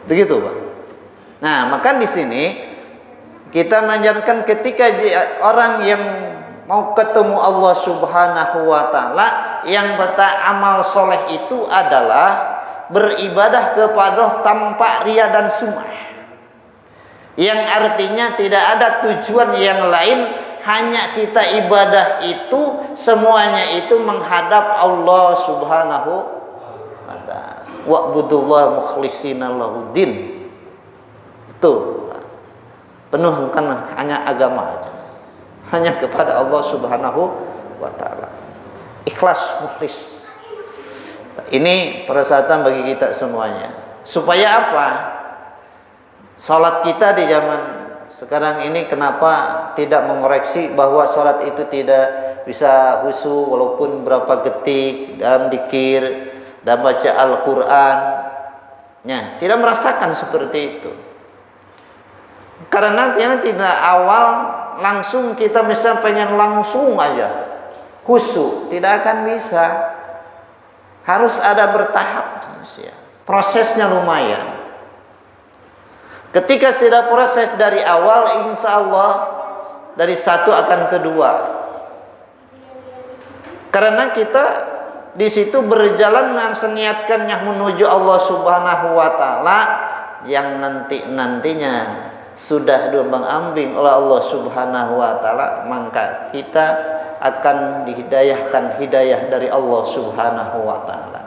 Begitu, Pak. Nah, maka di sini kita mengajarkan ketika orang yang mau ketemu Allah Subhanahu wa taala, yang amal soleh itu adalah beribadah kepada tanpa riya dan sum'ah. Yang artinya tidak ada tujuan yang lain, hanya kita ibadah itu semuanya itu menghadap Allah Subhanahu wa taala. Wa'budullaha mukhlishina lahuddin. Itu penuh, bukan hanya agama aja, hanya kepada Allah Subhanahu wa taala. Ikhlas, mukhlis. Ini persyaratan bagi kita semuanya. Supaya apa? Salat kita di zaman sekarang ini kenapa tidak mengoreksi bahwa salat itu tidak bisa khusyuk walaupun berapa detik dalam zikir dan baca Al-Qur'an. Ya, tidak merasakan seperti itu. Karena tidak awal langsung kita bisa pengen langsung aja khusyuk, tidak akan bisa. Harus ada bertahap manusia. Prosesnya lumayan. Ketika sudah proses dari awal, insya Allah dari satu akan kedua. Karena kita di situ berjalan seniatkannya menuju Allah Subhanahu wa taala, yang nantinya sudah diambang-ambing oleh Allah Subhanahu wa taala, maka kita akan dihidayahkan hidayah dari Allah Subhanahu wa taala.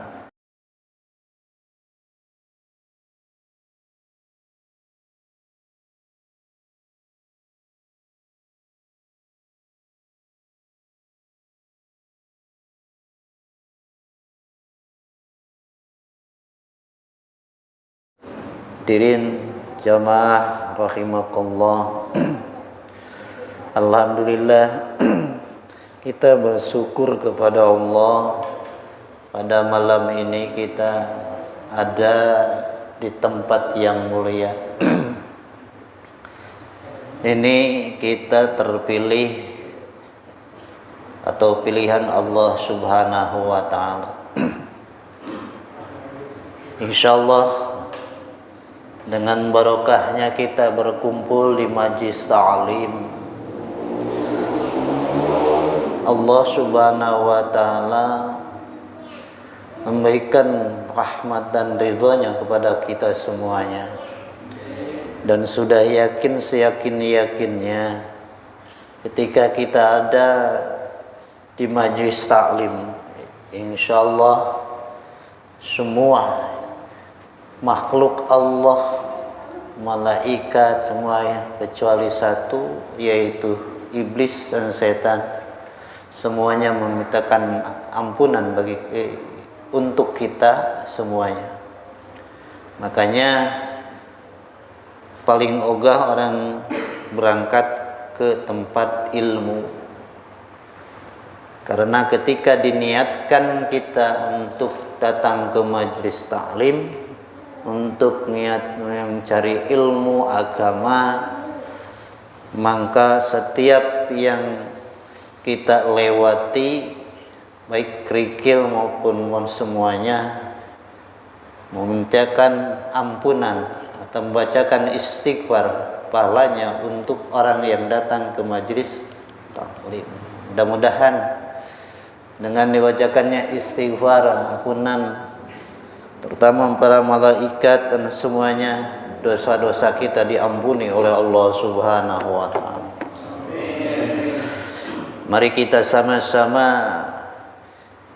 Hadirin jamaah rahimakumullah. Alhamdulillah kita bersyukur kepada Allah pada malam ini kita ada di tempat yang mulia. Ini kita terpilih atau pilihan Allah Subhanahu wa taala. Insyaallah dengan barokahnya kita berkumpul di majlis ta'lim, Allah Subhanahu wa taala memberikan rahmat dan ridhonya kepada kita semuanya. Dan sudah yakin seyakin-yakinnya ketika kita ada di majlis ta'lim, insyaallah semua makhluk Allah, malaikat semuanya kecuali satu, yaitu iblis dan setan, semuanya memintakan ampunan untuk kita semuanya. Makanya paling ogah orang berangkat ke tempat ilmu, karena ketika diniatkan kita untuk datang ke majlis taklim untuk niat mencari ilmu agama, maka setiap yang kita lewati baik kerikil maupun semuanya memintakan ampunan atau membacakan istighfar pahalanya untuk orang yang datang ke majlis taklim. Mudah-mudahan dengan dibacakannya istighfar, ampunan terutama para malaikat dan semuanya, dosa-dosa kita diampuni oleh Allah Subhanahu wa taala. Mari kita sama-sama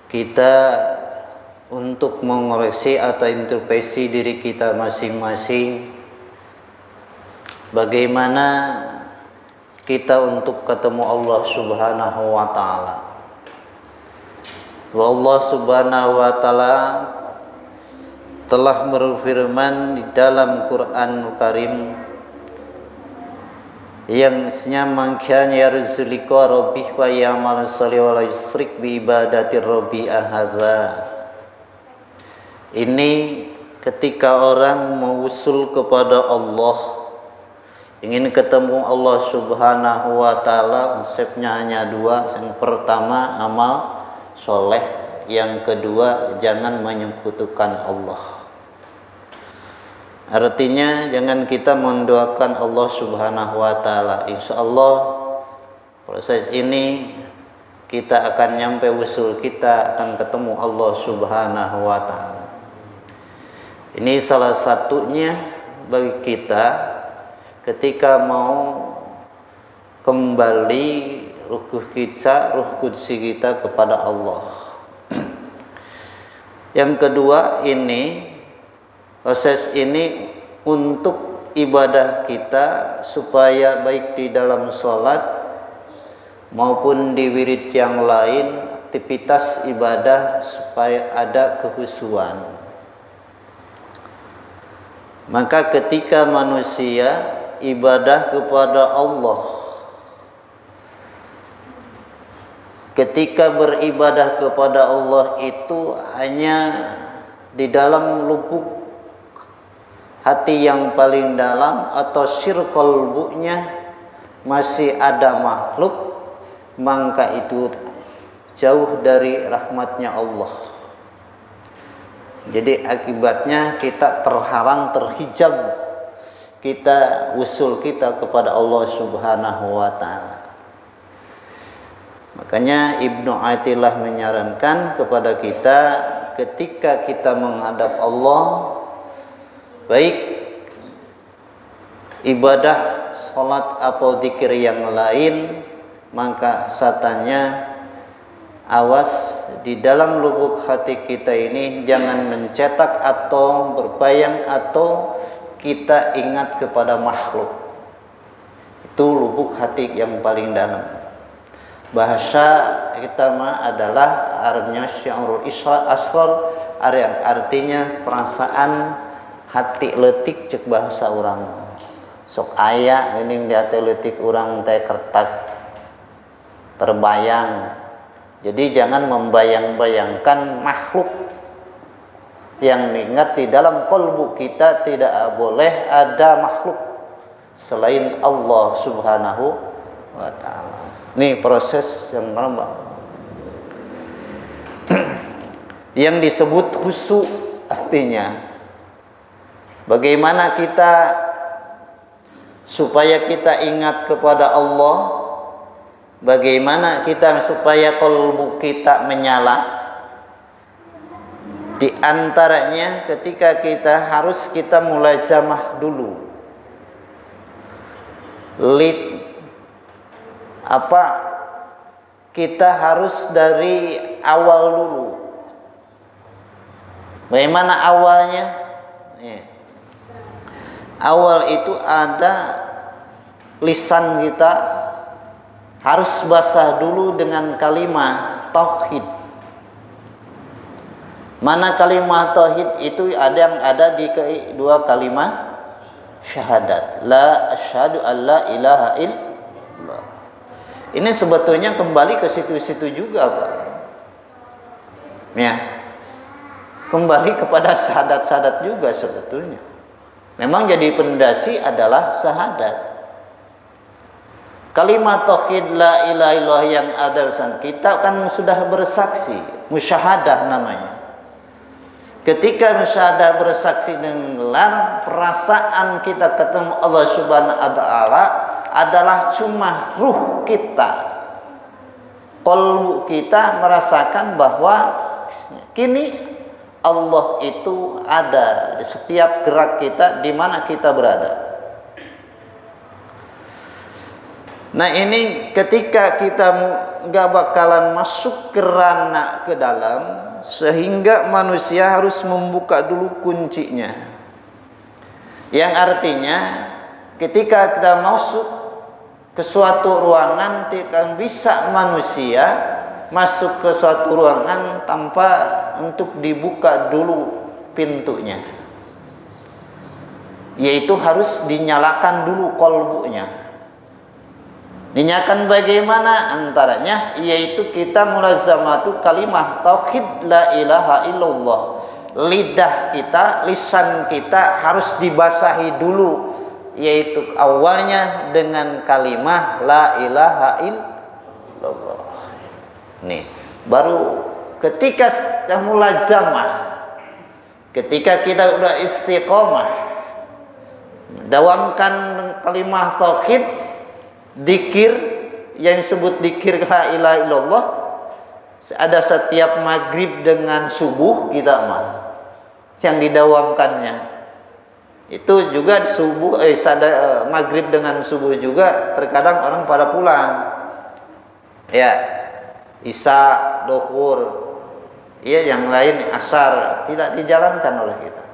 kita untuk mengoreksi atau introspeksi diri kita masing-masing, bagaimana kita untuk ketemu Allah Subhanahu wa taala. Allah Subhanahu wa taala telah berfirman di dalam Quran Karim yang isnya man kana yarzuliqa rabbih wa ya'malu shalihan wa la yusyrik bi ibadati rabbi ahadza. Ini ketika orang mengusul kepada Allah, ingin ketemu Allah Subhanahu wa taala, konsepnya hanya dua. Yang pertama amal soleh, yang kedua jangan menyekutukan Allah. Artinya jangan kita mendoakan Allah Subhanahu wa taala, insyaallah proses ini kita akan nyampe usul kita akan ketemu Allah Subhanahu wa taala. Ini salah satunya bagi kita ketika mau kembali ruh kudsi kita kepada Allah. Yang kedua, ini proses ini untuk ibadah kita supaya baik di dalam sholat maupun di wirid yang lain, aktivitas ibadah supaya ada kehusuan. Maka ketika manusia ibadah kepada Allah, ketika beribadah kepada Allah itu hanya di dalam lubuk hati yang paling dalam atau sirkol bu'nya masih ada makhluk, maka itu jauh dari rahmatnya Allah. Jadi akibatnya kita terhalang, terhijab kita usul kita kepada Allah Subhanahu wa taala. Makanya Ibnu Athilah menyarankan kepada kita ketika kita menghadap Allah, baik ibadah, sholat atau zikir yang lain, maka satanya awas di dalam lubuk hati kita ini jangan mencetak atau berbayang atau kita ingat kepada makhluk. Itu lubuk hati yang paling dalam. Bahasa kita adalah Arabnya syaurul asrar, yang artinya perasaan hati letik, cek bahasa orang sok aya ini di hati letik orang teh kertak terbayang. Jadi jangan membayang-bayangkan makhluk. Yang diingat di dalam kalbu kita tidak boleh ada makhluk selain Allah Subhanahu wa taala. Ini proses yang rambang yang disebut khusyuk, artinya bagaimana kita supaya kita ingat kepada Allah, bagaimana kita supaya kalbu kita menyala. Di antaranya ketika kita mulazamah dulu. Kita harus dari awal dulu. Bagaimana awalnya? Awal itu ada lisan kita harus basah dulu dengan kalimat tauhid. Mana kalimat tauhid itu ada yang ada di kedua kalimat syahadat. La asyhadu alla ilaha illallah. Ini sebetulnya kembali ke situ-situ juga, Pak. Ya. Kembali kepada syahadat-syahadat juga sebetulnya. Memang jadi pendasi adalah syahadat. Kalimat tauhid la ilaha illallah yang ada kita kan sudah bersaksi, musyahadah namanya. Ketika musyahadah bersaksi dengan perasaan kita ketemu Allah Subhanahu wa taala adalah cuma ruh kita, qalbu kita merasakan bahwa kini Allah itu ada di setiap gerak kita di mana kita berada. Nah ini ketika kita nggak bakalan masuk kerana ke dalam, sehingga manusia harus membuka dulu kuncinya. Yang artinya ketika kita masuk ke suatu ruangan, tidak bisa manusia masuk ke suatu ruangan tanpa untuk dibuka dulu pintunya, yaitu harus dinyalakan dulu kolbunya. Dinyalakan bagaimana? Antaranya yaitu kita mulazamatu kalimah tauhid la ilaha illallah. Lidah kita, lisan kita harus dibasahi dulu, yaitu awalnya dengan kalimah la ilaha illallah. Nih, baru ketika mulazamah, ketika kita udah istiqomah, Dawamkan kalimah tauhid, dikir yang disebut dikir la ilaha illallah. Ada setiap maghrib dengan subuh kita mah yang didawamkannya. Itu juga subuh maghrib dengan subuh juga terkadang orang pada pulang. Ya, isya, duhur, ya yang lain asar tidak dijalankan oleh kita.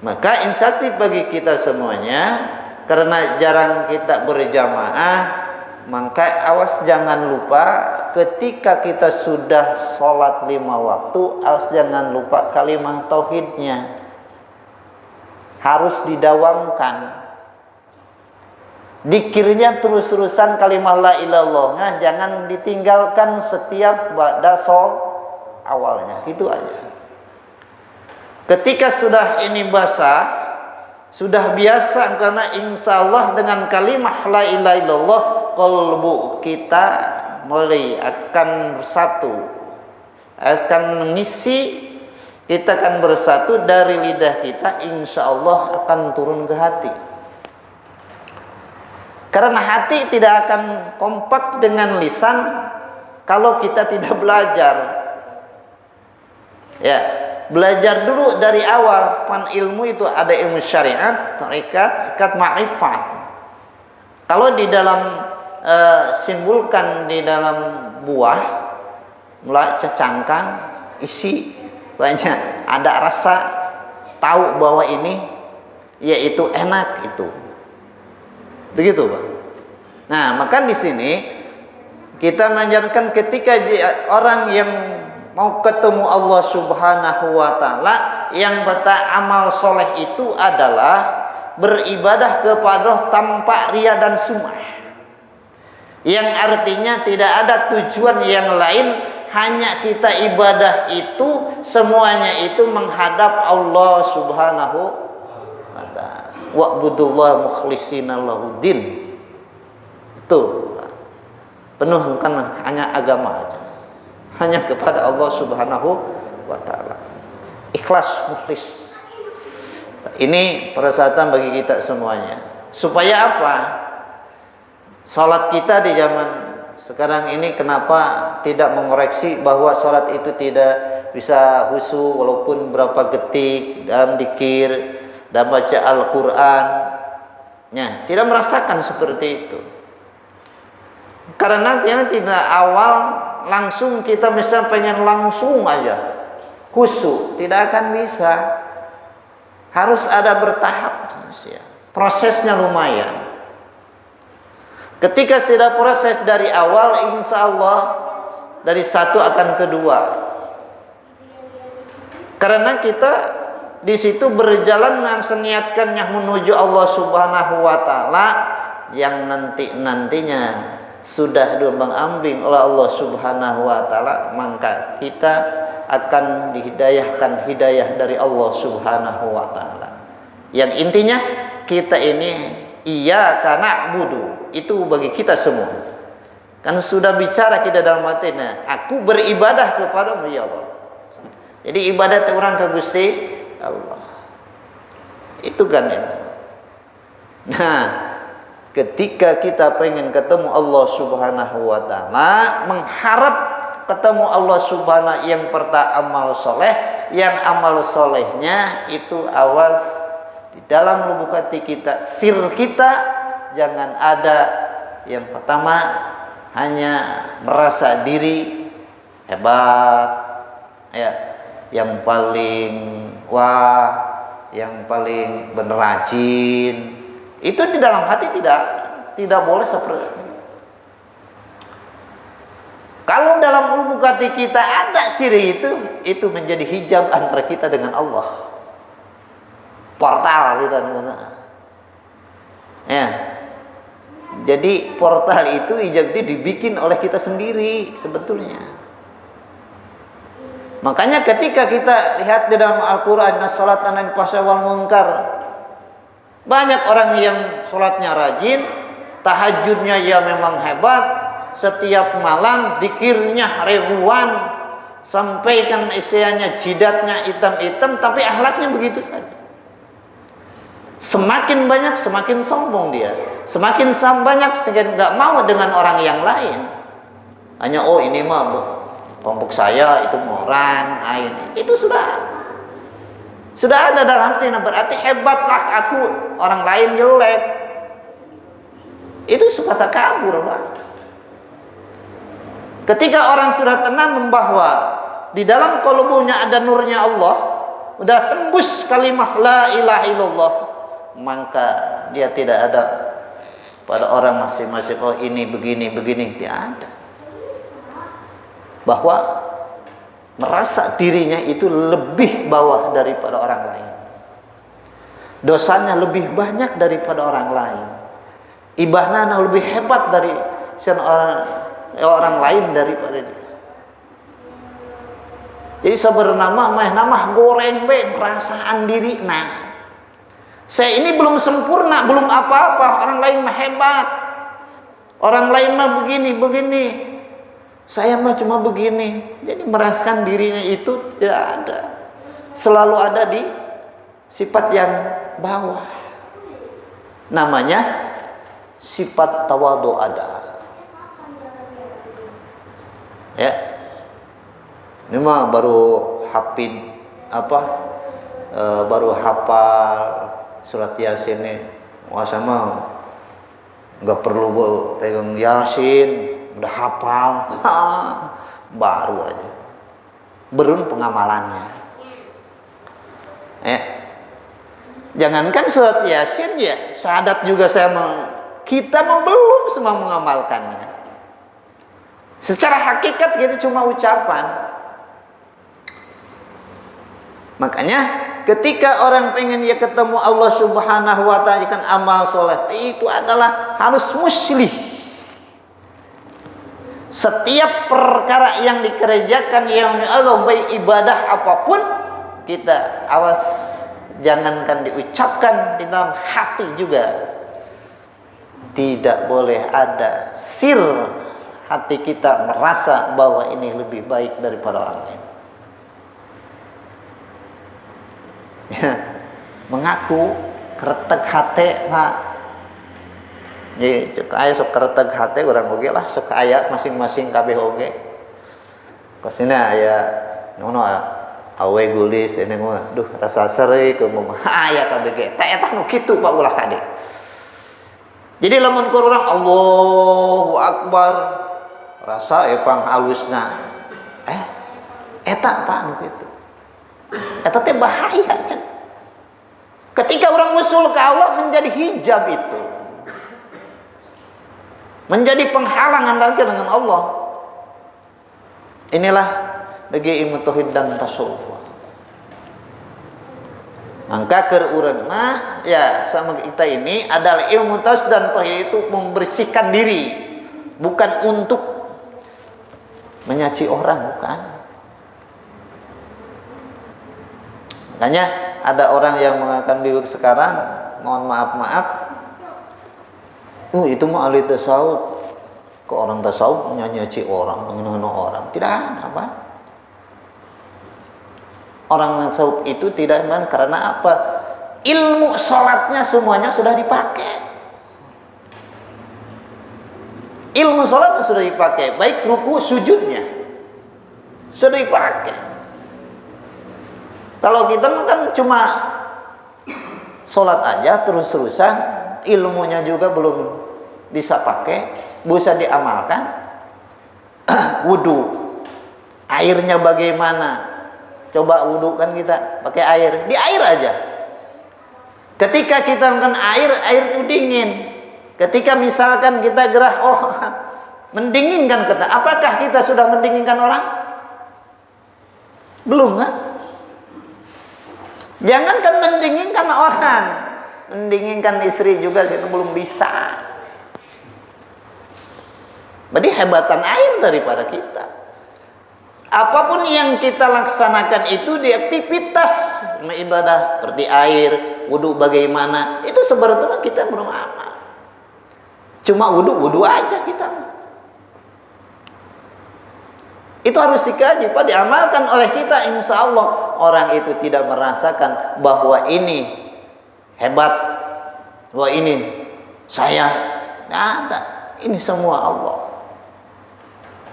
Maka inisiatif bagi kita semuanya, karena jarang kita berjamaah, maka awas jangan lupa ketika kita sudah sholat 5 waktu, awas jangan lupa kalimah tauhidnya harus didawamkan. Dikirnya terus-terusan kalimah la ilaha illallahnya jangan ditinggalkan setiap ba'da shol awalnya, gitu aja. Ketika sudah ini basah, sudah biasa, karena insya Allah dengan kalimah la ilaha illallah qalbu kita mulai akan bersatu, akan mengisi, kita akan bersatu dari lidah kita, insya Allah akan turun ke hati. Karena hati tidak akan kompak dengan lisan kalau kita tidak belajar. Ya, belajar dulu dari awal. Ilmu itu ada ilmu syariat, tarekat, ikat, ma'rifat. Kalau di dalam simpulkan di dalam buah, mulai cecangkang, isi banyak, ada rasa, tahu bahwa ini yaitu enak itu. Begitu, Pak. Nah, maka di sini kita mengajarkan ketika orang yang mau ketemu Allah Subhanahu wa taala, yang amal soleh itu adalah beribadah kepada tanpa riya dan sum'ah. Yang artinya tidak ada tujuan yang lain, hanya kita ibadah itu semuanya itu menghadap Allah Subhanahu wa taala. Wa'budullaha mukhlishina lahuddin. Itu penuh, bukan hanya agama aja, hanya kepada Allah Subhanahu wa taala. Ikhlas, mukhlis. Ini persyaratan bagi kita semuanya. Supaya apa? Salat kita di zaman sekarang ini kenapa tidak mengoreksi bahwa salat itu tidak bisa khusyuk walaupun berapa detik dalam zikir dan baca Al-Quran, ya, tidak merasakan seperti itu. Karena tidak awal langsung kita bisa pengen langsung aja khusyuk, tidak akan bisa. Harus ada bertahap manusia. Prosesnya lumayan. Ketika sudah proses dari awal, insya Allah dari satu akan kedua. Karena kita di situ berjalan dan seniatkannya menuju Allah Subhanahu wa taala, yang nantinya sudah diambang-ambing oleh Allah Subhanahu wa taala, maka kita akan dihidayahkan hidayah dari Allah Subhanahu wa taala. Yang intinya kita ini iyyaka na'budu, itu bagi kita semua. Kan sudah bicara kita dalam hatinya, aku beribadah kepadamu ya Allah. Jadi ibadat orang ke Gusti Allah. Itu kan ini. Nah, ketika kita pengen ketemu Allah Subhanahu wa taala, mengharap ketemu Allah Subhanahu, yang pertama amal soleh, yang amal solehnya itu awas di dalam lubuk hati kita, sir kita jangan ada yang pertama hanya merasa diri hebat, ya, yang paling wah, yang paling bener rajin. Itu di dalam hati tidak boleh seperti itu. Kalau dalam lubuk hati kita ada siri itu menjadi hijab antara kita dengan Allah. Portal kita namanya. Ya. Jadi portal itu hijab itu dibikin oleh kita sendiri sebetulnya. Makanya ketika kita lihat di dalam Al-Quran, as-salat anil fahsya'i wal munkar, banyak orang yang sholatnya rajin, tahajudnya ya memang hebat, setiap malam dikirnya ribuan, sampaikan isiannya jidatnya hitam-hitam, tapi akhlaknya begitu saja. Semakin banyak semakin sombong dia. Semakin banyak semakin nggak mau dengan orang yang lain. Hanya oh ini mah kelompok saya, itu orang lain. Itu sudah ada dalam hati. Berarti hebatlah aku, orang lain jelek. Itu suka takabur, Pak. Ketika orang sudah tenang bahwa di dalam kalbunya ada nurnya Allah, udah tembus kalimat la ilaha illallah, maka dia tidak ada pada orang masing-masing oh ini begini tidak ada. Bahwa merasa dirinya itu lebih bawah daripada orang lain, dosanya lebih banyak daripada orang lain, ibadahnya lebih hebat dari orang lain daripada dia. Jadi sebenarnya nama goreng perasaan diri. Nah, saya ini belum sempurna, belum apa-apa. Orang lain mah hebat, orang lain mah begini. Saya mah cuma begini. Jadi merasakan dirinya itu tidak ada. Selalu ada di sifat yang bawah. Namanya sifat tawadhu ada. Ya. Ini mah baru hafid baru hafal surat Yasin nih. Wah sama nggak perlu pegang Yasin, udah hafal. Baru aja. Berun pengamalannya. Jangankan surat Yasin ya, syahadat juga kita belum semua mengamalkannya. Secara hakikat kita cuma ucapan. Makanya ketika orang pengen ya ketemu Allah Subhanahu wa ta'ala, kan amal soleh itu adalah harus muslih. Setiap perkara yang dikerjakan yang Allah, baik ibadah apapun, kita awas jangankan diucapkan, di dalam hati juga tidak boleh ada sir hati kita merasa bahwa ini lebih baik daripada orang lain. Ya, mengaku keretek hati Pak. Jadi cek aya sok keretek hati orang oge lah, sok aya masing-masing kabeh oge. Kasina aya nono awe gulis ini mah duh rasa seri ke mah aya kabeh ge. Tah eta nu kitu Pak ulah kade. Jadi lamun keur urang Allahu Akbar rasa epang halusna. Eta Pak nu kitu. Eta teh bahaya cen. Ketika orang usul ke Allah menjadi hijab itu, menjadi penghalang antara kita dengan Allah. Inilah bagi ilmu tauhid dan tasawuf. Maka keur urang mah ya sama kita ini adalah ilmu tauhid dan tauhid itu membersihkan diri, bukan untuk menyaci orang, bukan. Makanya ada orang yang mengatakan bibir sekarang, mohon maaf, itu mah ahli tasawuf. Ke orang tasawuf nyanyi orang, menghina orang, tidak ada apa. Orang tasawuf itu tidak iman karena apa? Ilmu sholatnya semuanya sudah dipakai. Ilmu sholatnya sudah dipakai, baik ruku sujudnya sudah dipakai. Kalau kita kan cuma sholat aja terus-terusan, ilmunya juga belum bisa pakai, bisa diamalkan. Wudu, airnya bagaimana? Coba wudu kan kita pakai air, di air aja. Ketika kita makan air itu dingin. Ketika misalkan kita gerah, mendinginkan kita. Apakah kita sudah mendinginkan orang? Belum kan? Jangankan mendinginkan orang, mendinginkan istri juga kita belum bisa. Jadi hebatan air daripada kita. Apapun yang kita laksanakan itu di aktivitas ibadah seperti air, wudu bagaimana, itu sebetulnya kita belum amal. Cuma wudu aja kita. Itu harus dikaji, Pak, diamalkan oleh kita, insya Allah orang itu tidak merasakan bahwa ini hebat, Wah ini saya, nggak ada. Ini semua Allah.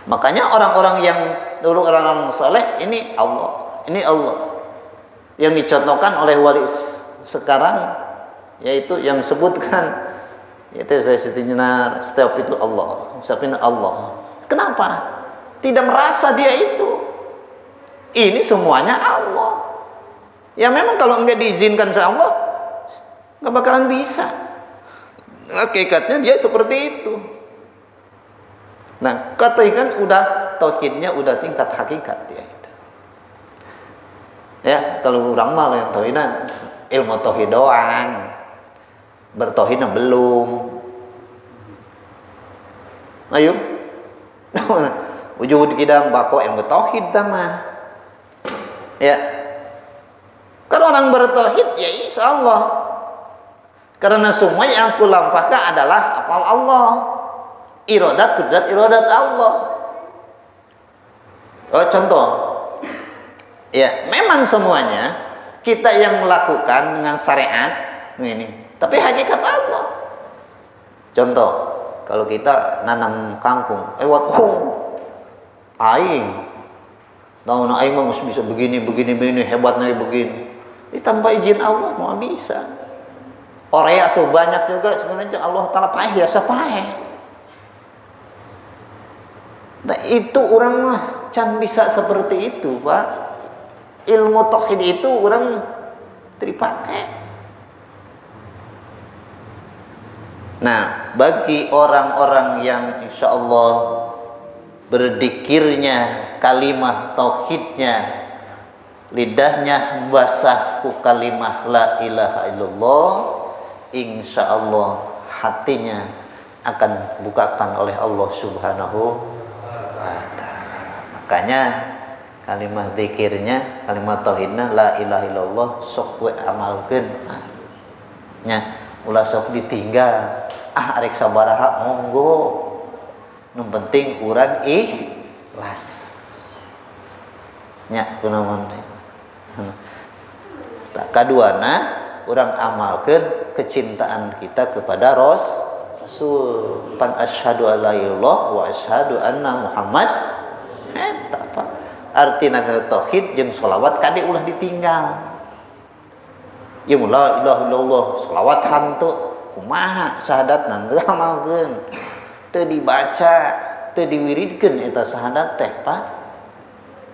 Makanya orang-orang yang dulu orang-orang saleh ini Allah, ini Allah. Yang dicontohkan oleh wali sekarang yaitu yang sebutkan yaitu saya setiap setiap itu Allah, setiap itu Allah. Kenapa? Tidak merasa dia itu. Ini semuanya Allah. Ya memang kalau nggak diizinkan sama Allah nggak bakalan bisa. Hakikatnya dia seperti itu. Nah, katakan udah tauhidnya udah tingkat hakikat dia itu. Ya, kalau orang mah yang tauhidan ilmu tauhid doang. Bertauhidnya belum. Ayo. Wujud kita bako ilmu tauhid mah. Ya. Kalau orang bertauhid ya insyaallah. Karena semua yang aku lampahkan adalah apal Allah. Iradat, kudrat, iradat Allah. Oh, contoh. Ya, memang semuanya kita yang melakukan dengan syariat ini. Tapi hakikat Allah. Contoh, kalau kita nanam kangkung, aing. Tahu aing mah bisa begini hebatnya begini. Ini tanpa izin Allah mau bisa. Orea sebanyak juga sebenarnya Allah Taala paeh biasa paeh. Nah itu orang mah can bisa seperti itu, Pak. Ilmu tauhid itu orang dipakai. Nah, bagi orang-orang yang insya Allah berdikirnya kalimah tauhidnya, lidahnya basah ku kalimah la ilaha illallah, insya Allah hatinya akan bukakan oleh Allah Subhanahu wa ta'ala. Makanya kalimat zikirnya, kalimat tauhidnya la ilaha illallah sok we amalkeun. Nya ulah sok ditinggal. Arek sabaraha monggo. Nu penting urang ikhlas. Nya kunaon teh. Tak kaduana urang amalkeun kecintaan kita kepada Rasul. Pan asyhadu alla ilaha wa asyhadu anna Muhammad eta Pak. Artina tauhid jeung sholawat kade ulah ditinggal. Yang la ilaha illallah sholawat hantu kumaha syahadatna teu amalkeun teu dibaca teu diwiridkeun eta syahadat teh Pak.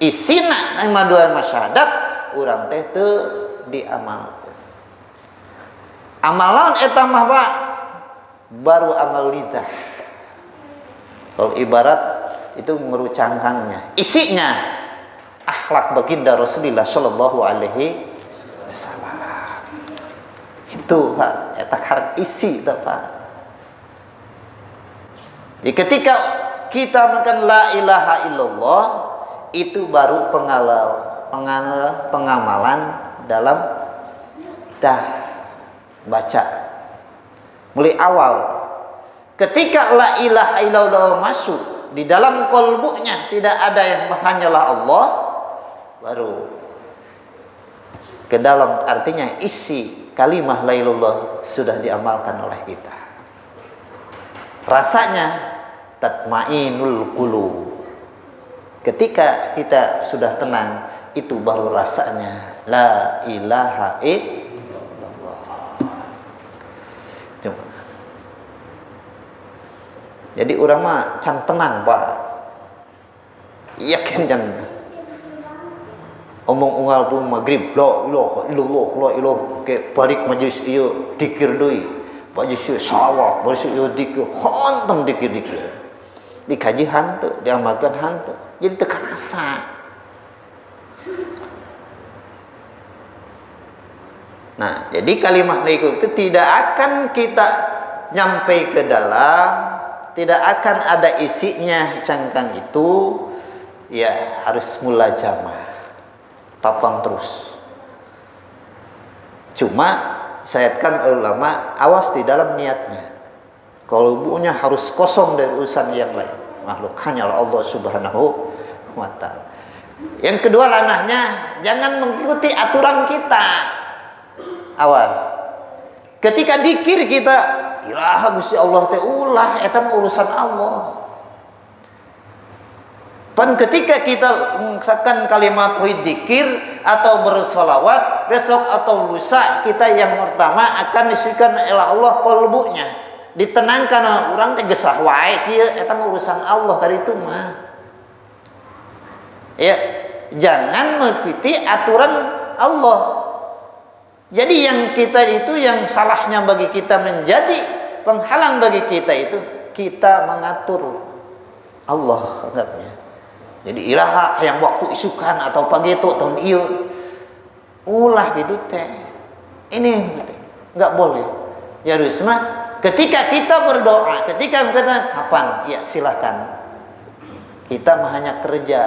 Isina maduan syahadat urang teh teu diamalkeun. Amalan eta mah Pak baru amal lidah. Kalau ibarat itu ngerucangkangnya, isinya akhlak baginda Rasulullah sallallahu alaihi wasallam. Itu Pak, eta karek isi itu Pak. Jadi ketika kita makan la ilaha illallah itu baru pengamalan dalam dah baca. Mulai awal ketika la ilaha illallah masuk di dalam kolbunya tidak ada yang hanyalah Allah, baru ke dalam artinya isi kalimah la ilallah sudah diamalkan oleh kita. Rasanya tatmainul qulub. Ketika kita sudah tenang, itu baru rasanya la ilaha illallah. Coba. Jadi urang mah can tenang Pak. Yakin can omong unggal pun maghrib la ilaha illallah ke balik majlis ieu dikir deui majlis ieu sawah majlis ieu dikir hontem dikir dikaji hanteu diamalkeun hanteu jadi teu karasa. Nah jadi kalimat itu tidak akan kita nyampe ke dalam, tidak akan ada isinya cangkang itu, ya harus mulajamah. Tapang terus. Cuma sayatkan ulama awas di dalam niatnya. Kalbunya harus kosong dari urusan yang lain. Makhluk hanyalah Allah Subhanahu wa ta'ala. Yang kedua lanahnya jangan mengikuti aturan kita. Awas. Ketika dikir kita iraha Gusti Allah teh ulah eta mah urusan Allah. Pan ketika kita mengucapkan kalimat tauhid dikir atau bersolawat, besok atau lusa kita yang pertama akan disucikan oleh Allah qalbunya. Ditenangkan orang teh gesah wae kieu eta mah urusan Allah kali itu mah. Ya, jangan mengikuti aturan Allah. Jadi yang kita itu yang salahnya bagi kita menjadi penghalang bagi kita itu kita mengatur Allah anggapnya. Jadi iraha yang waktu isukan atau pagi itu tahun ieu ulah gitu teh. Ini enggak boleh. Jadi semua ketika kita berdoa, ketika kita kapan? Ya silakan. Kita hanya kerja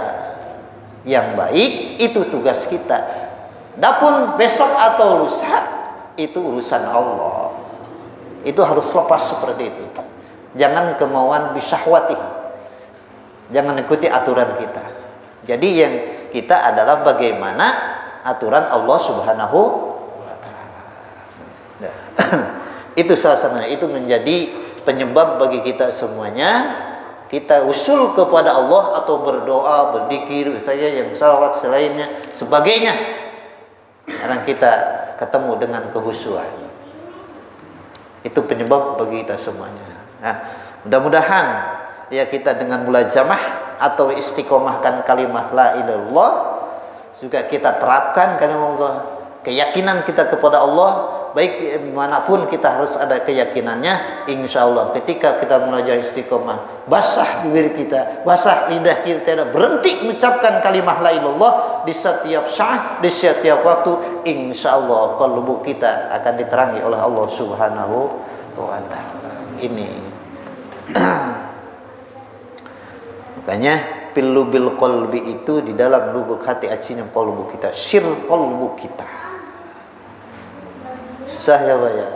yang baik, itu tugas kita. Dapun besok atau lusa itu urusan Allah. Itu harus lepas seperti itu. Jangan kemauan bisyahwati. Jangan ikuti aturan kita. Jadi yang kita adalah bagaimana aturan Allah Subhanahu wa taala. Nah, itu salah itu menjadi penyebab bagi kita semuanya. Kita usul kepada Allah atau berdoa, berzikir, misalnya yang salawat selainnya, sebagainya. Karena kita ketemu dengan kehusuan. Itu penyebab bagi kita semuanya. Nah, mudah-mudahan ya kita dengan mulazamah atau istiqomahkan kalimat la ilaha illallah, juga kita terapkan kalimat Allah, keyakinan kita kepada Allah, baik dimanapun kita harus ada keyakinannya. Insya Allah ketika kita belajar istiqomah, basah bibir kita, basah lidah kita, berhenti mengucapkan kalimat la ilaha illallah di setiap saat, di setiap waktu, insya Allah qalbu kita akan diterangi oleh Allah Subhanahu wa taala. Ini makanya pilu bil qalbi itu di dalam lubuk hati acinya qalbu kita, syir qalbu kita. Susah ya Pak ya.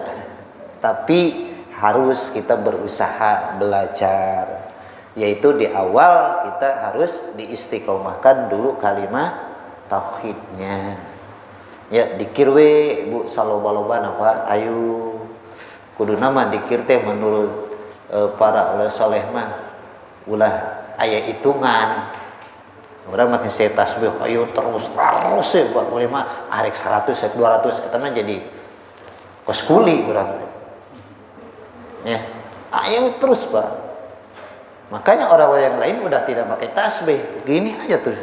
Tapi harus kita berusaha belajar. Yaitu di awal kita harus diistiqomahkan dulu kalimat tauhidnya. Ya dikir we Bu saloba-loba apa ayu kudu nama dikir teh menurut para ulama saleh mah ulah aya hitungan. Urang mah saya tasbih ayo terus ya buat ulama arek 100 200 eta mah jadi kos kuli urang. Ya, ayo terus Pak. Makanya orang-orang yang lain udah tidak pakai tasbih. Gini aja terus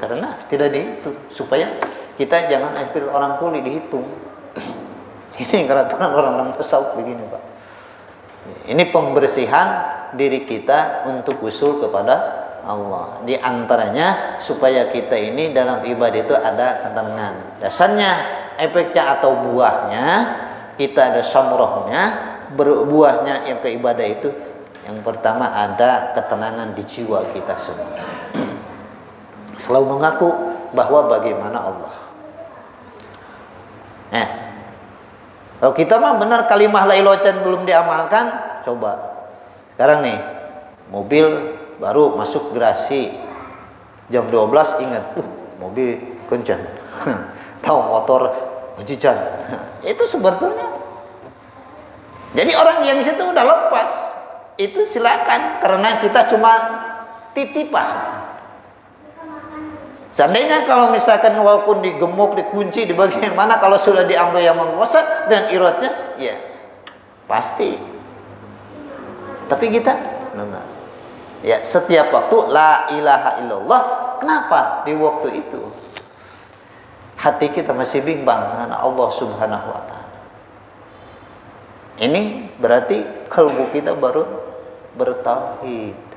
karena tidak dihitung supaya kita jangan seperti orang kuli dihitung. Ini peraturan orang-orang tasawuf begini Pak. Ini pembersihan diri kita untuk usul kepada Allah. Di antaranya supaya kita ini dalam ibadah itu ada ketenangan. Dasarnya efeknya atau buahnya kita ada samrohnya, berbuahnya yang ke ibadah itu yang pertama ada ketenangan di jiwa kita semua. Selalu mengaku bahwa bagaimana Allah. Kalau kita mah benar kalimah la ilaha illallah belum diamalkan, coba. Sekarang nih, mobil baru masuk garasi jam 12 ingat, mobil kencang. Tahu motor hujan. Itu sebetulnya. Jadi orang yang situ udah lepas. Itu silakan karena kita cuma titipan. Seandainya kalau misalkan walaupun digemuk, dikunci, di bagian mana kalau sudah diambil yang menguasa dan iratnya, ya pasti. Tapi kita, ya setiap waktu la ilaha illallah. Kenapa di waktu itu hati kita masih bimbang karena Allah Subhanahu wa taala? Ini berarti kalbu kita baru bertauhid.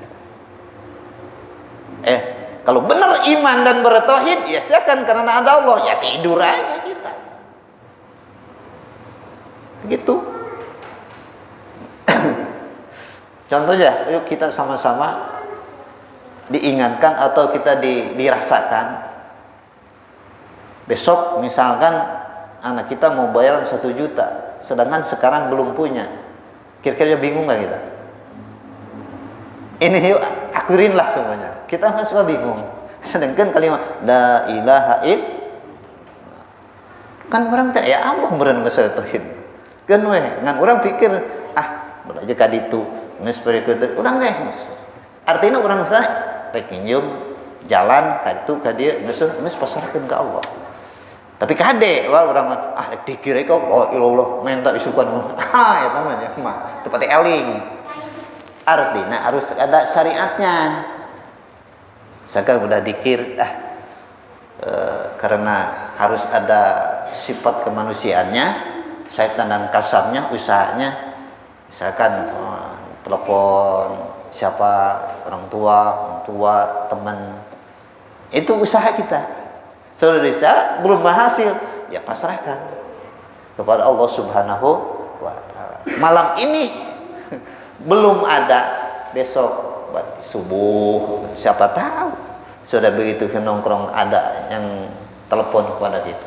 Kalau benar iman dan bertauhid, ya silakan karena ada Allah, ya tidur aja kita. Begitu. Contohnya, yuk kita sama-sama diingatkan atau kita dirasakan. Besok misalkan anak kita mau bayaran 1 juta, sedangkan sekarang belum punya. Kira-kira bingung gak kita? Ini yuk akurinlah semuanya. Kita masih bingung. Sedangkan kalimat la ilaha illallah kan orang tak ya Allah meureun geus tauhid. Kan weh ngan orang pikir belajar ka ditu geus berikut urang teh artinya urang saya rek nginjum jalan ka ditu ka dieu geus pasrahkeun ka Allah. Tapi kade wah urang mah rek dikir kok oh ilallah minta isukan eta mah nya mah teu pati eling. Artinya harus ada syariatnya. Misalkan udah dikir karena harus ada sifat kemanusiaannya, syaitan dan kasarnya, usahanya, misalkan telepon siapa orang tua, teman, itu usaha kita. Saudara bisa belum berhasil, ya pasrahkan kepada Allah Subhanahu wa Ta'ala. Malam ini belum ada, besok buat subuh, siapa tahu sudah begitu nongkrong ada yang telepon kepada kita.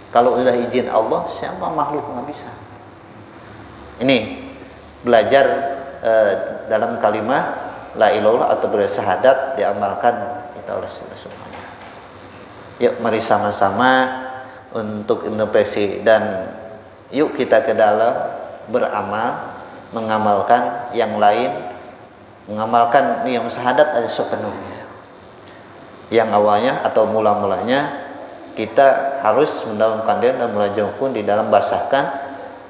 Kalau udah izin Allah, siapa makhluk nggak bisa. Ini belajar dalam kalimat la ilallah atau bersyahadat diamalkan kita oleh semuanya. Yuk mari sama-sama untuk introspeksi dan yuk kita ke dalam beramal, mengamalkan yang lain, mengamalkan yang syahadat ada sepenuhnya. Yang awalnya atau mula-mulanya kita harus mendalamkan diri dan melajang pun di dalam basahkan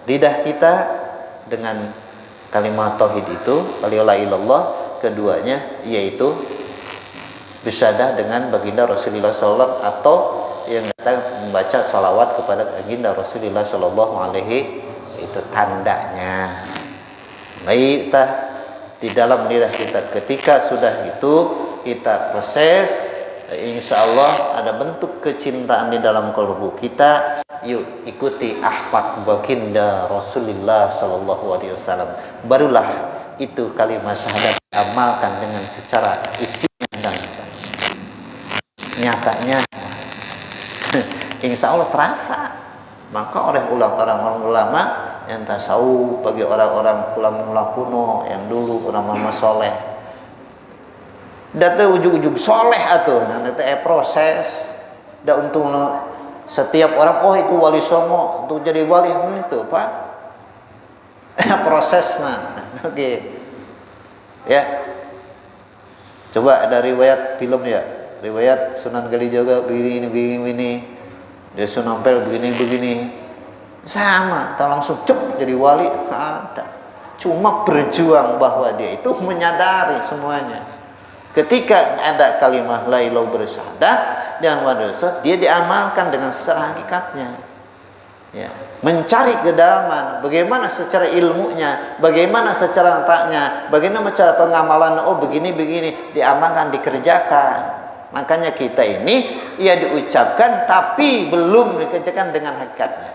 lidah kita dengan kalimat tauhid itu, la ilallah. Keduanya yaitu bersyahadah dengan baginda Rasulullah SAW atau yang kita membaca salawat kepada baginda Rasulullah SAW itu tandanya. Baik di dalam lidah kita ketika sudah itu kita proses, insya Allah ada bentuk kecintaan di dalam kalbu kita. Yuk ikuti ahwat baginda Rasulullah Sallallahu Alaihi Wasallam. Barulah itu kalimat syahadat amalkan dengan secara isinya dan nyatanya. Insya Allah terasa. Maka oleh orang-orang ulama yang tasawuf, bagi orang-orang ulama kuno yang dulu ulama soleh, data ujung-ujung soleh atuh, nanti proses. Da untung setiap orang itu wali songo untuk jadi wali itu pak prosesnya. Oke. Ya. Coba ada riwayat film ya, riwayat Sunan Kalijaga begini. Dia Sunan Ampel begini. Sama, tak langsung cuk jadi wali ada. Cuma berjuang bahwa dia itu menyadari semuanya. Ketika ada kalimat la ilaha bersyahadat dan wadosa, dia diamalkan dengan secara hakikatnya. Ya, mencari kedalaman, bagaimana secara ilmunya, bagaimana secara letaknya, bagaimana cara pengamalan. Oh begini diamalkan, dikerjakan. Makanya kita ini ia diucapkan tapi belum dikerjakan dengan hakikatnya.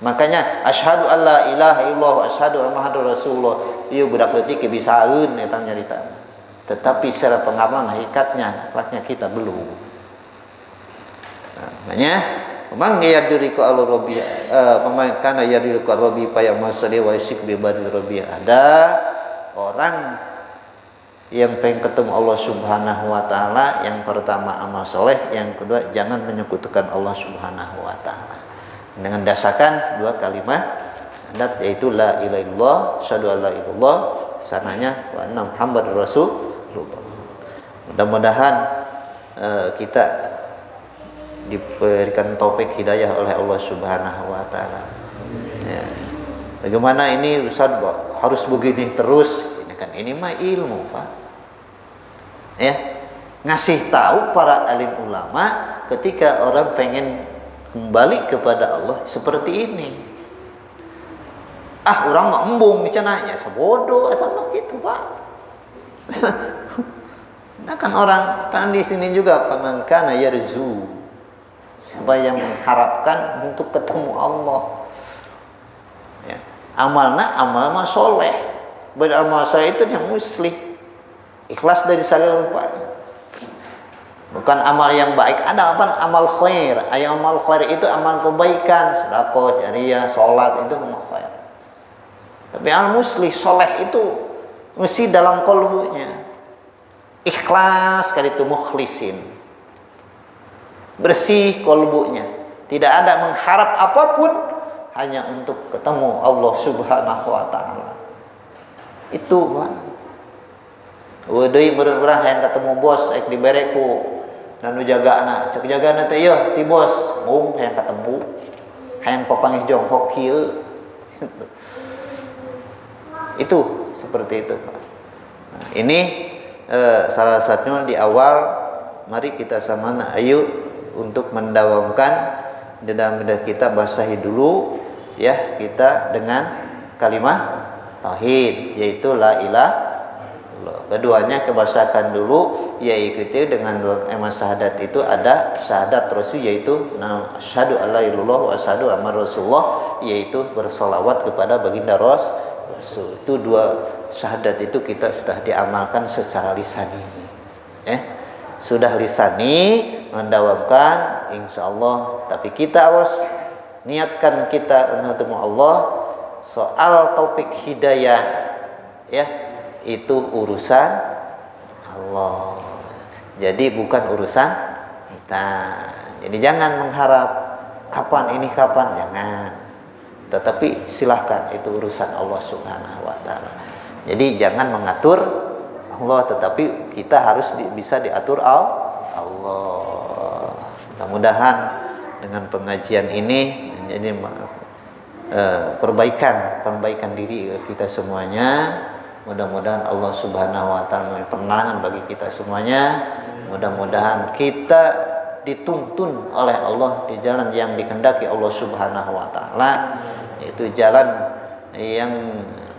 Makanya asyhadu alla ilaha illallah wa asyhadu anna muhammadar rasulullah ieu budak leutik bisaeun eta nyarita. Tetapi secara pengamalan hakikatnya akhlaknya kita belum. Makanya memang yaduriku al-rabbi pemangkana yaduriku al-rabbi payamasali wa isyik bi badil rabbi. Ada orang yang pengen ketemu Allah Subhanahu wa Ta'ala, yang pertama amal soleh, yang kedua jangan menyekutukan Allah Subhanahu wa Ta'ala dengan dasarkan dua kalimat syahadat, yaitu la ilaha illallah, syahadu alla ilaha illallah, sananya wa anna muhammadar rasulullah. Mudah-mudahan kita diberikan taufik hidayah oleh Allah Subhanahu wa Ta'ala. Ya. Bagaimana ini Ustaz harus begini terus? Ini mah ilmu pak, ya ngasih tahu para alim ulama ketika orang pengen kembali kepada Allah seperti ini. Orang mah embung cenahnya sebodoh atau mah gitu pak. Nah kan orang kan di sini juga pamangkana yarzu, siapa yang mengharapkan untuk ketemu Allah. Ya. Amal mah soleh. Beramal saya itu yang muslim, ikhlas dari segala rupa. Bukan amal yang baik, ada apa amal khair. Amal khair itu amal kebaikan, sedekah, jariyah, salat itu amal khair. Tapi al muslim soleh itu mesti dalam kalbunya ikhlas, kali itu mukhlisin, bersih kalbunya, tidak ada mengharap apapun hanya untuk ketemu Allah Subhanahu wa taala. Itu Pak. Deui meureun urang hayang ketemu bos ek dibereku dan nu jagana. Cek jagana teh ieu ti bos, mung hayang ketemu. Hayang papanggih jonghok kieu. Itu seperti itu Pak. Nah, ini salah satunya di awal mari kita sama ayo untuk mendawamkan di dalam lidah kita basahi dulu ya kita dengan kalimat tauhid yaitu la ilaha illallah. Keduanya kebasakan dulu yaitu dengan dua syahadat itu ada syahadat rasul yaitu asyhadu alla ilaha illallah wa asyhadu anna rasulullah yaitu bersolawat kepada baginda Rasul. Itu dua syahadat itu kita sudah diamalkan secara lisani. Sudah lisani mendawamkan insyaallah, tapi kita awas niatkan kita untuk Allah. Soal topik hidayah ya itu urusan Allah. Jadi bukan urusan kita. Jadi jangan mengharap kapan ini kapan, jangan. Tetapi silahkan itu urusan Allah Subhanahu wa taala. Jadi jangan mengatur Allah, tetapi kita harus bisa diatur Allah. Mudah-mudahan dengan pengajian ini menjadi perbaikan diri kita semuanya. Mudah-mudahan Allah Subhanahu wa taala memberi penerangan bagi kita semuanya. Mudah-mudahan kita dituntun oleh Allah di jalan yang dikehendaki Allah Subhanahu wa taala, yaitu jalan yang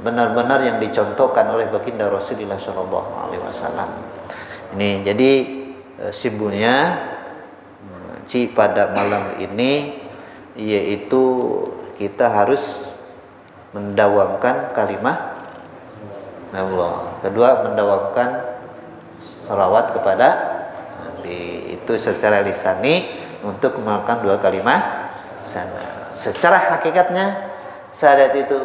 benar-benar yang dicontohkan oleh baginda Rasulullah sallallahu alaihi wasallam. Ini jadi simbolnya pada malam ini yaitu kita harus mendawamkan kalimat Allah. Kedua, mendawamkan salawat kepada Nabi. Itu secara lisani untuk melakukan dua kalimat sana. Secara hakikatnya syahadat itu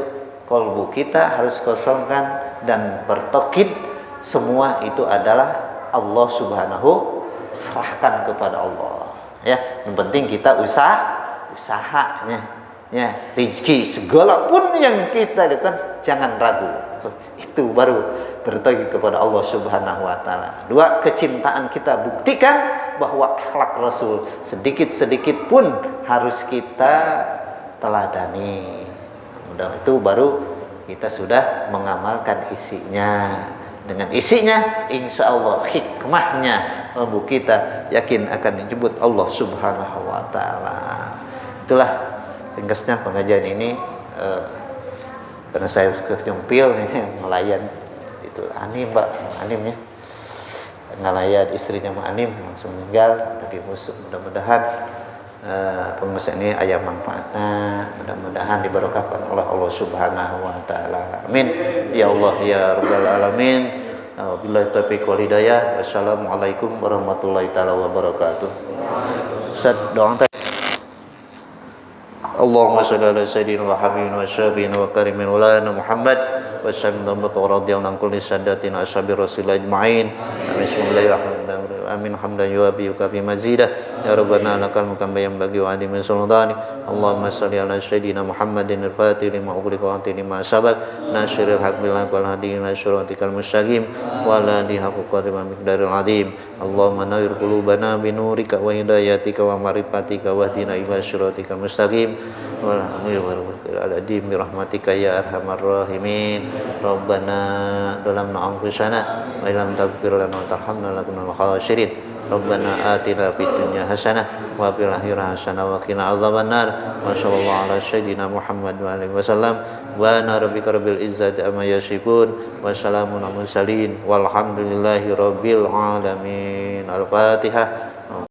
kalbu kita harus kosongkan dan bertauhid semua itu adalah Allah Subhanahu, serahkan kepada Allah. Ya, yang penting kita usahanya ya, rezeki segala pun yang kita lakukan jangan ragu. Itu baru bertauhid kepada Allah Subhanahu wa taala. Dua, kecintaan kita buktikan bahwa akhlak Rasul sedikit-sedikit pun harus kita teladani. Mudah itu baru kita sudah mengamalkan isinya. Dengan isinya insya Allah hikmahnya membuat kita yakin akan dijemput Allah Subhanahu wa taala. Itulah ringkasnya pengajian ini. Karena saya kenyempil ngelayan itu Anim Mbak, Animnya ngelayan istrinya Mbak Anim langsung meninggal tadi musuh. Mudah-mudahan pengusaha ini aya manfaatnya, mudah-mudahan diberkahkan oleh Allah Subhanahu wa taala. Amin ya Allah ya rabbal alamin. Wabillahi taufiq wal hidayah. Wassalamualaikum warahmatullahi taala wabarakatuh. Ustaz doa. Allahumma shalli ala sayyidina wa habibina wa syafiina wa karimin ulana Muhammad wa sallallahu wa radhiyallahu an kulli sadatin ashabi rasulillah ajma'in. Bismillahirrahmanirrahim. Amin hamdan yuwafiqu bi mazidah ya rabbana lakal mukam bayam bagi wa adim sultani. Allahumma shalli ala sayyidina Muhammadin al-fatih lima ughliqa wa anti lima sabaq nasiril haq bil haq wal hadi ila siratikal mustaqim wa la dihaqqu qadri miqdaril azim. Allahumma nawwir qulubana bi nurika wa hidayatika wa ma'rifatika wa hdina ila siratikal mustaqim wa la aladim bi rahmatika ya arhamar rahimin. Rabbana dalamna anfusana wa illam taghfir lana wa tarhamna lakunal khasirin. Rabbana atina fid dunya hasanah wa fil akhirati hasanah wa qina adzabannar. Wa sallallahu ala sayyidina Muhammad wa alihi wasallam. Wa rabbika rabbil izzati amma yasifun wa salamun alal mursalin walhamdulillahi rabbil alamin. Al-Fatihah.